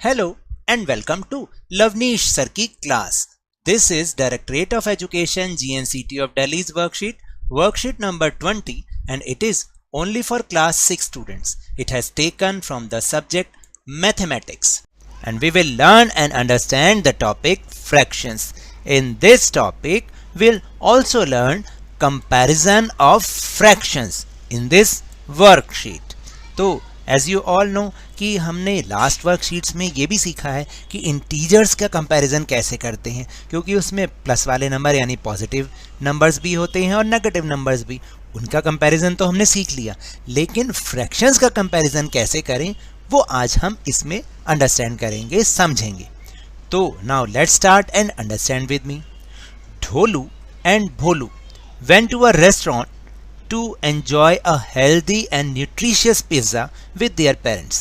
Hello and welcome to Lavneesh Sir की class. This is Directorate of Education GNCT of Delhi's worksheet number 20, and it is only for class 6 students. It has taken from the subject mathematics, and we will learn and understand the topic fractions. In this topic, we'll also learn comparison of fractions in this worksheet. तो as you all know कि हमने last worksheets में ये भी सीखा है कि integers का कंपैरिजन कैसे करते हैं, क्योंकि उसमें प्लस वाले नंबर यानी पॉजिटिव नंबर्स भी होते हैं और नेगेटिव नंबर्स भी. उनका कंपैरिजन तो हमने सीख लिया, लेकिन फ्रैक्शंस का कंपैरिजन कैसे करें वो आज हम इसमें अंडरस्टैंड करेंगे, समझेंगे. तो now let's start and understand with me. Dholu and Bholu went to a restaurant to enjoy a healthy and nutritious pizza with their parents.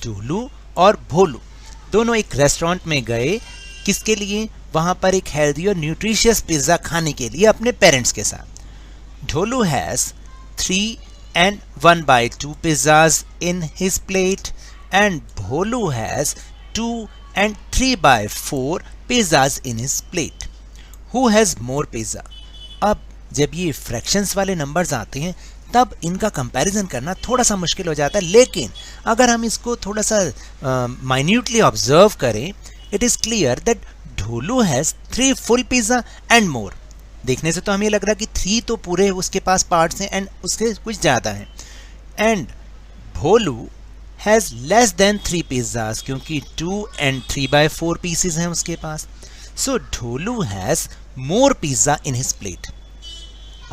Dholu और भोलू दोनों एक रेस्टोरेंट में गए. किसके लिए? वहाँ पर एक हेल्दी और न्यूट्रिशियस पिज़्ज़ा खाने के लिए अपने पेरेंट्स के साथ. Dholu has 3 and 1/2 pizzas in his plate and Bholu has 2 and 3/4 pizzas in his plate. Who has more pizza? अब जब ये फ्रैक्शंस वाले नंबर्स आते हैं तब इनका कंपैरिजन करना थोड़ा सा मुश्किल हो जाता है, लेकिन अगर हम इसको थोड़ा सा माइन्यूटली ऑब्जर्व करें, it is clear that Dholu has 3 full pizza and more. देखने से तो हमें लग रहा है कि 3 तो पूरे उसके पास पार्ट्स हैं एंड उसके कुछ ज़्यादा हैं. And Bholu has less than 3 pizzas, क्योंकि 2 and 3/4 पीसेज हैं उसके पास. So Dholu has more pizza in his plate.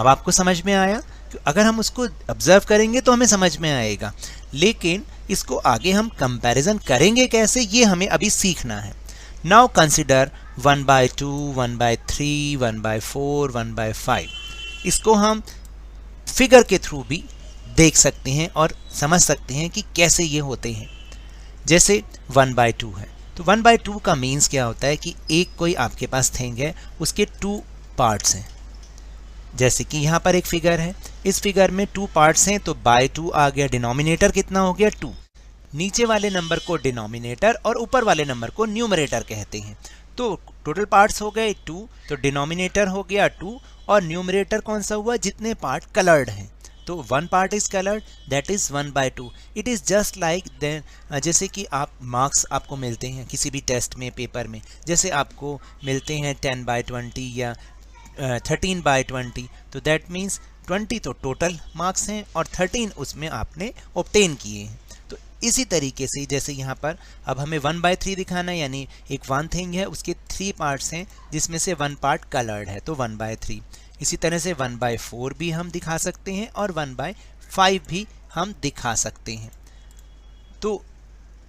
अब आपको समझ में आया कि अगर हम उसको ऑब्जर्व करेंगे तो हमें समझ में आएगा, लेकिन इसको आगे हम कंपैरिजन करेंगे कैसे ये हमें अभी सीखना है. Now consider 1/2, 1/3, 1/4, 1/5. इसको हम फिगर के थ्रू भी देख सकते हैं और समझ सकते हैं कि कैसे ये होते हैं. जैसे 1/2 है तो 1/2 का मीन्स क्या होता है कि एक कोई आपके पास थिंग है, उसके 2 पार्ट्स हैं. जैसे कि यहाँ पर एक फिगर है, इस फिगर में 2 पार्ट्स हैं तो बाय 2 आ गया. डिनोमिनेटर कितना हो गया? 2. नीचे वाले नंबर को डिनोमिनेटर और ऊपर वाले नंबर को न्यूमरेटर कहते हैं. तो टोटल पार्ट्स हो गए 2, तो डिनोमिनेटर हो गया 2 और न्यूमरेटर कौन सा हुआ? जितने पार्ट कलर्ड हैं. तो 1 part is coloured, that is 1/2. It is just like then, जैसे कि आप मार्क्स आपको मिलते हैं किसी भी टेस्ट में, पेपर में, जैसे आपको मिलते हैं 10/20 या 13/20. तो दैट मीन्स 20 तो टोटल मार्क्स हैं और 13 उसमें आपने ऑब्टेन किए हैं. तो इसी तरीके से जैसे यहाँ पर अब हमें 1/3 दिखाना है, यानी एक 1 थिंग है, उसके 3 पार्ट्स हैं जिसमें से 1 पार्ट कलर्ड है, तो 1/3. इसी तरह से 1/4 भी हम दिखा सकते हैं और 1/5 भी हम दिखा सकते हैं. तो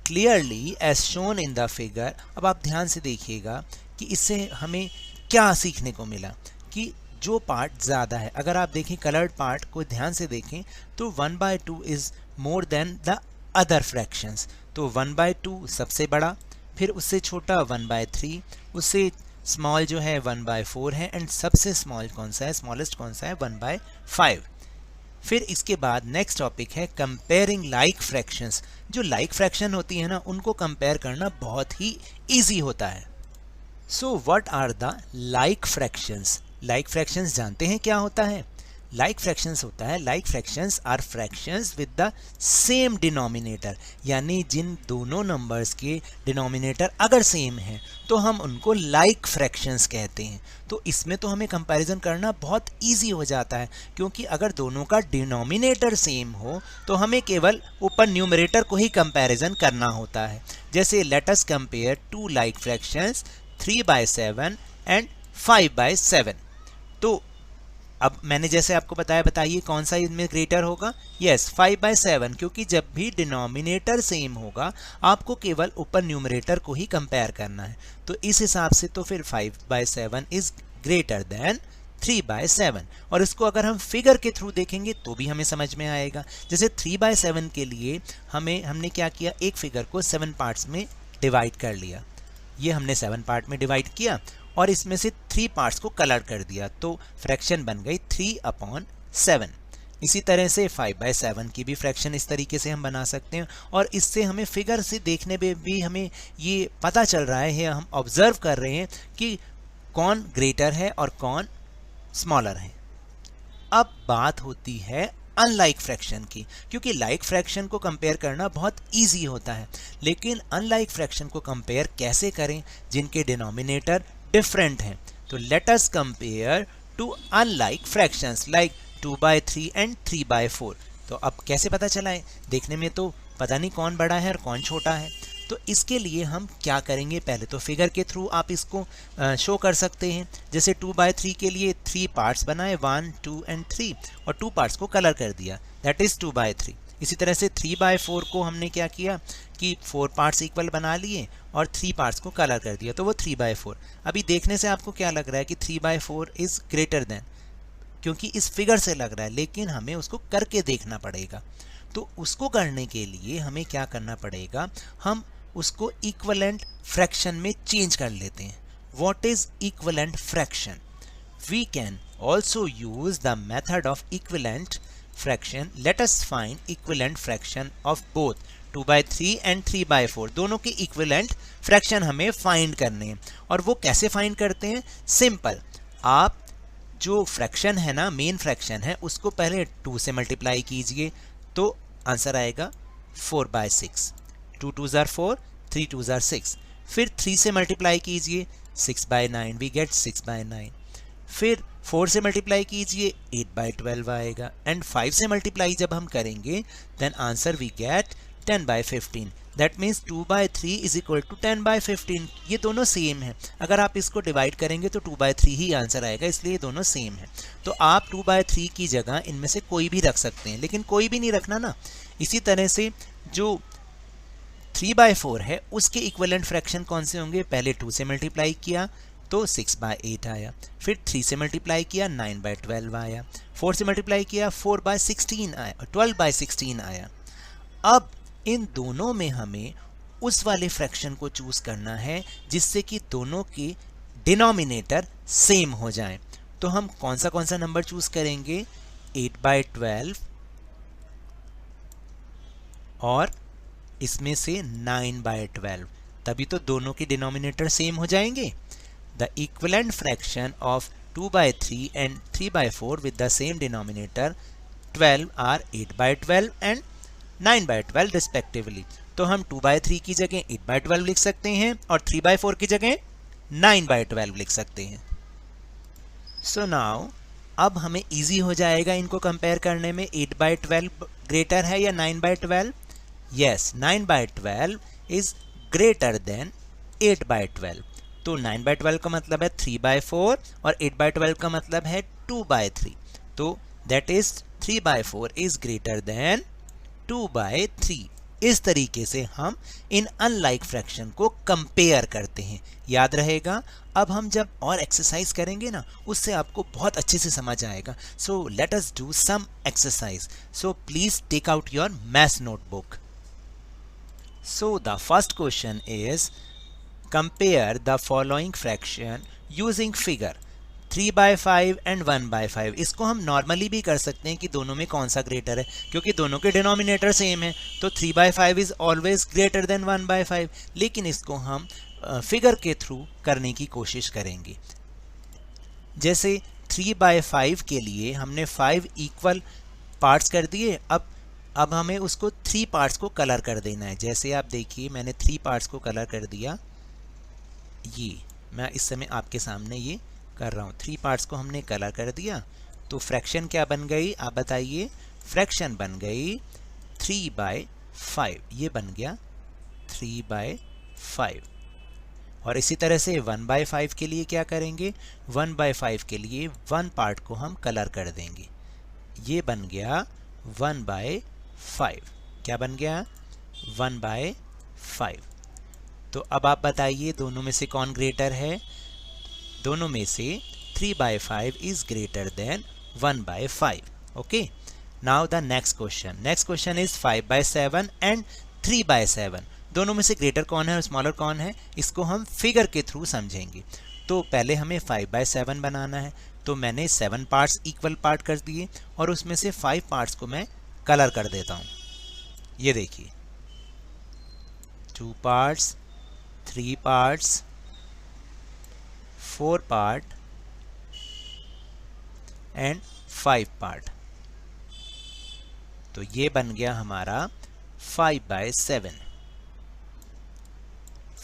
clearly as shown in the figure. अब आप ध्यान से देखिएगा कि इससे हमें क्या सीखने को मिला कि जो पार्ट ज़्यादा है, अगर आप देखें कलर्ड पार्ट को ध्यान से देखें तो 1/2 is more than the other fractions. तो 1/2 सबसे बड़ा, फिर उससे छोटा 1/3, उससे स्मॉल जो है 1/4 है, एंड सबसे स्मॉल कौन सा है, स्मॉलेस्ट कौन सा है, 1/5. फिर इसके बाद नेक्स्ट टॉपिक है कंपेयरिंग लाइक फ्रैक्शंस. जो लाइक फ्रैक्शन होती है ना, उनको कंपेयर करना बहुत ही ईजी होता है. So what are the like fractions? Like fractions जानते हैं क्या होता है? लाइक फ्रैक्शंस होता है, like fractions are fractions with the same denominator. यानी जिन दोनों नंबर्स के डिनोमिनेटर अगर सेम हैं तो हम उनको लाइक फ्रैक्शंस कहते हैं. तो इसमें तो हमें कंपैरिजन करना बहुत इजी हो जाता है, क्योंकि अगर दोनों का डिनोमिनेटर सेम हो तो हमें केवल ऊपर न्यूमरेटर को ही कंपैरिजन करना होता है. जैसे late us compare 2 like fractions 3/7 and 5/7. तो अब मैंने जैसे आपको बताया, बताइए कौन सा इनमें ग्रेटर होगा? यस, 5/7, क्योंकि जब भी डिनोमिनेटर सेम होगा आपको केवल ऊपर न्यूमरेटर को ही कंपेयर करना है. तो इस हिसाब से तो फिर 5/7 इज ग्रेटर देन 3/7. और इसको अगर हम फिगर के थ्रू देखेंगे तो भी हमें समझ में आएगा. जैसे 3/7 के लिए हमने क्या किया, एक फिगर को 7 पार्ट्स में डिवाइड कर लिया. ये हमने 7 पार्ट में डिवाइड किया और इसमें से 3 पार्ट्स को कलर कर दिया, तो फ्रैक्शन बन गई 3/7. इसी तरह से 5/7 की भी फ्रैक्शन इस तरीके से हम बना सकते हैं, और इससे हमें फिगर से देखने में भी हमें ये पता चल रहा है, हम ऑब्जर्व कर रहे हैं कि कौन ग्रेटर है और कौन स्मॉलर है। अब बात होती है अनलाइक फ्रैक्शन की, क्योंकि लाइक फ्रैक्शन को कंपेयर करना बहुत इजी होता है, लेकिन अनलाइक फ्रैक्शन को कंपेयर कैसे करें जिनके डिनोमिनेटर डिफरेंट हैं। तो let us compare to unlike fractions like 2/3 and 3/4। तो अब कैसे पता चला है, देखने में तो पता नहीं कौन बड़ा है और कौन छोटा है। तो इसके लिए हम क्या करेंगे, पहले तो फिगर के थ्रू आप इसको शो कर सकते हैं। जैसे 2/3 के लिए 3 पार्ट्स बनाए, 1, 2 एंड 3, और 2 पार्ट्स को कलर कर दिया, दैट इज 2/3। इसी तरह से 3/4 को हमने क्या किया कि 4 पार्ट्स इक्वल बना लिए और 3 पार्ट्स को कलर कर दिया, तो वो 3/4। अभी देखने से आपको क्या लग रहा है कि 3/4 इज ग्रेटर देन, क्योंकि इस फिगर से लग रहा है, लेकिन हमें उसको करके देखना पड़ेगा। तो उसको करने के लिए हमें क्या करना पड़ेगा, हम उसको इक्विवेलेंट फ्रैक्शन में चेंज कर लेते हैं। What is equivalent fraction? We can also use the method of equivalent fraction. Let us find equivalent fraction of both 2/3 and 3/4। दोनों के इक्विवेलेंट फ्रैक्शन हमें फाइंड करने हैं। और वो कैसे फाइंड करते हैं? सिंपल, आप जो फ्रैक्शन है ना, मेन फ्रैक्शन है, उसको पहले 2 से मल्टीप्लाई कीजिए, तो आंसर आएगा 4/6। 2 2s are 4, 3 2s are 6। फिर 3 से मल्टीप्लाई कीजिए, 6/9, वी गेट 6/9। फिर 4 से मल्टीप्लाई कीजिए, 8/12 आएगा। एंड 5 से मल्टीप्लाई जब हम करेंगे, then answer we get 10/15। That means 2/3 is equal to 10/15। ये दोनों सेम है। अगर आप इसको डिवाइड करेंगे तो 2/3 ही आंसर आएगा, इसलिए ये दोनों सेम है। तो आप 2/3 की जगह इनमें से कोई भी रख सकते हैं, लेकिन कोई भी नहीं रखना ना। इसी तरह से जो 3/4 है, उसके इक्विवेलेंट फ्रैक्शन कौन से होंगे? पहले 2 से मल्टीप्लाई किया तो 6/8 आया, फिर 3 से मल्टीप्लाई किया 9/12 आया, 4 से मल्टीप्लाई किया 4/16 आया, 12/16 आया। अब इन दोनों में हमें उस वाले फ्रैक्शन को चूज करना है जिससे कि दोनों के डिनोमिनेटर सेम हो जाएं। तो हम कौन सा नंबर चूज करेंगे? 8/12 और इसमें से 9/12, तभी तो दोनों के डिनोमिनेटर सेम हो जाएंगे। The equivalent fraction of 2/3 and 3/4 with the same denominator 12 are 8/12 and 9/12 respectively. तो हम 2/3 की जगह 8/12 लिख सकते हैं और 3/4 की जगह 9/12 लिख सकते हैं। सो नाउ अब हमें इजी हो जाएगा इनको कंपेयर करने में। 8/12 ग्रेटर है या 9/12? Yes, 9/12 is greater then 8/12। तो 9/12 का मतलब है 3/4 और 8/12 का मतलब है 2/3। तो that is 3/4 is greater then 2/3। इस तरीके से हम इन अनलाइक फ्रैक्शन को कंपेयर करते हैं। याद रहेगा, अब हम जब और एक्सरसाइज करेंगे ना, उससे आपको बहुत अच्छे से समझ आएगा। So let us do some exercise. So please take out your maths notebook. So the first question is, compare the following fraction using figure 3/5 and 1/5। इसको हम नॉर्मली भी कर सकते हैं कि दोनों में कौन सा ग्रेटर है, क्योंकि दोनों के डिनोमिनेटर सेम है। तो 3/5 इज ऑलवेज ग्रेटर देन 1/5, लेकिन इसको हम फिगर के थ्रू करने की कोशिश करेंगे। जैसे 3/5 के लिए हमने 5 इक्वल पार्ट्स कर दिए। अब हमें उसको 3 पार्ट्स को कलर कर देना है। जैसे आप देखिए, मैंने 3 पार्ट्स को कलर कर दिया। ये मैं इस समय आपके सामने ये कर रहा हूँ। 3 पार्ट्स को हमने कलर कर दिया, तो फ्रैक्शन क्या बन गई, आप बताइए? फ्रैक्शन बन गई 3/5। ये बन गया 3/5। और इसी तरह से 1/5 के लिए क्या करेंगे? 1/5 के लिए 1 पार्ट को हम कलर कर देंगे। ये बन गया 1/5। क्या बन गया? 1/5। तो अब आप बताइए दोनों में से कौन ग्रेटर है? दोनों में से 3/5 is greater then 1/5। Okay, now the next question. Next question is 5/7 and 3/7। दोनों में से ग्रेटर कौन है और स्मॉलर कौन है, इसको हम फिगर के थ्रू समझेंगे। तो पहले हमें 5/7 बनाना है। तो मैंने 7 पार्ट्स इक्वल पार्ट कर दिए और उसमें से 5 पार्ट्स को मैं कलर कर देता हूँ। ये देखिए 2 parts, 3 parts, 4 part and 5 part. तो ये बन गया हमारा 5/7,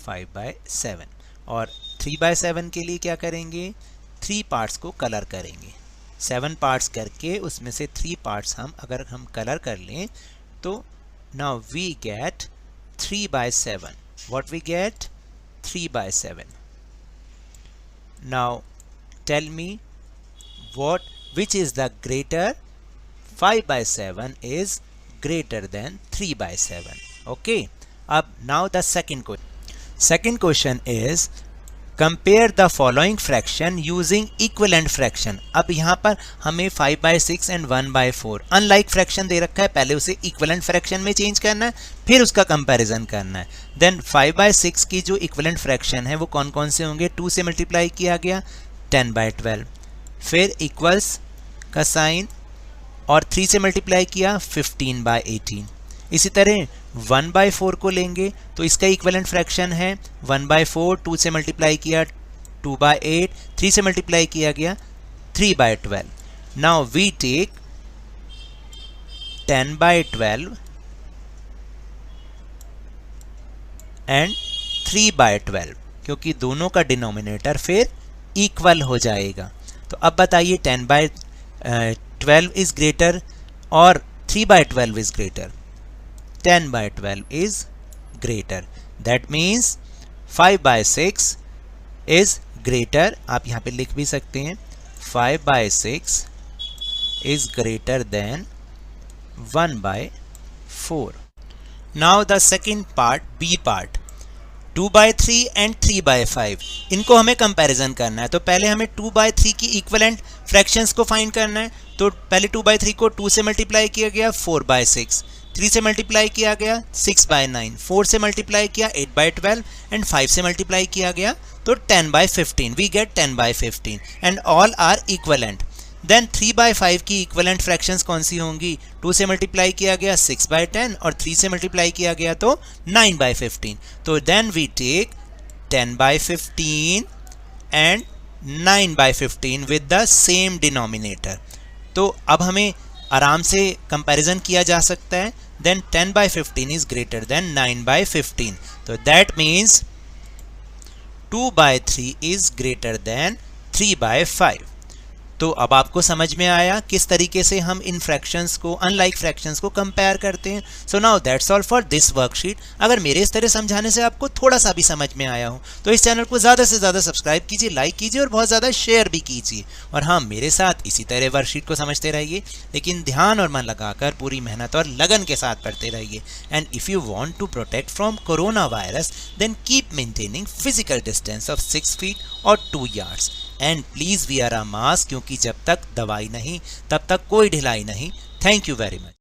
5/7। और 3/7 के लिए क्या करेंगे, 3 पार्ट्स को कलर करेंगे। 7 पार्ट्स करके उसमें से 3 पार्ट्स अगर हम कलर कर लें तो now we get 3/7। What we get, 3/7। Now tell me which is the greater, 5/7 is greater than 3/7. Okay, अब now the second question is compare the following fraction using equivalent fraction। अब यहाँ पर हमें 5/6 and 1/4 अनलाइक फ्रैक्शन दे रखा है, पहले उसे equivalent fraction में चेंज करना है, फिर उसका कंपैरिजन करना है। देन 5/6 की जो इक्विवेलेंट फ्रैक्शन है वो कौन कौन से होंगे, 2 से मल्टीप्लाई किया गया 10/12, फिर इक्वल्स का साइन और 3 से मल्टीप्लाई किया 15/18। इसी तरह 1/4 को लेंगे तो इसका इक्विवेलेंट फ्रैक्शन है 1/4, 2 से मल्टीप्लाई किया 2/8, 3 से मल्टीप्लाई किया गया 3/12। नाउ वी टेक 10/12 एंड 3/12 क्योंकि दोनों का डिनोमिनेटर फिर इक्वल हो जाएगा। तो अब बताइए 10/12 इज ग्रेटर और 3/12 is greater. 10/12 is greater. That means 5/6 is greater. आप यहाँ पे लिख भी सकते हैं 5/6 is greater than 1/4. Now the second part, B part, 2/3 and 3/5। इनको हमें कंपैरिजन करना है। तो पहले हमें 2/3 की इक्विवेलेंट फ्रैक्शंस को फाइंड करना है। तो पहले 2/3 को 2 से मल्टीप्लाई किया गया 4/6, 3 से मल्टीप्लाई किया गया 6/9, 4 से मल्टीप्लाई किया 8/12 एंड 5 से मल्टीप्लाई किया गया तो 10/15। We get 10/15 and all are equivalent. Then 3/5 की इक्विवेलेंट फ्रैक्शंस कौन सी होंगी, 2 से मल्टीप्लाई किया गया 6/10 और 3 से मल्टीप्लाई किया गया तो 9/15। तो then we take 10/15 and 9/15 with the same denominator. तो अब हमें आराम से कंपैरिजन किया जा सकता है। Then 10/15 is greater than 9/15। तो that means 2/3 is greater than 3/5। तो अब आपको समझ में आया किस तरीके से हम इन फ्रैक्शंस को, अनलाइक फ्रैक्शंस को कंपेयर करते हैं। So now that's all for this worksheet. अगर मेरे इस तरह समझाने से आपको थोड़ा सा भी समझ में आया हो तो इस चैनल को ज़्यादा से ज़्यादा सब्सक्राइब कीजिए, लाइक कीजिए और बहुत ज़्यादा शेयर भी कीजिए। और हाँ, मेरे साथ इसी तरह वर्कशीट को समझते रहिए, लेकिन ध्यान और मन लगाकर पूरी मेहनत और लगन के साथ पढ़ते रहिए। And if you want to protect from corona virus then keep maintaining physical distance of 6 feet और 2 yards। And please wear a mask, क्योंकि जब तक दवाई नहीं तब तक कोई ढिलाई नहीं। Thank you very much.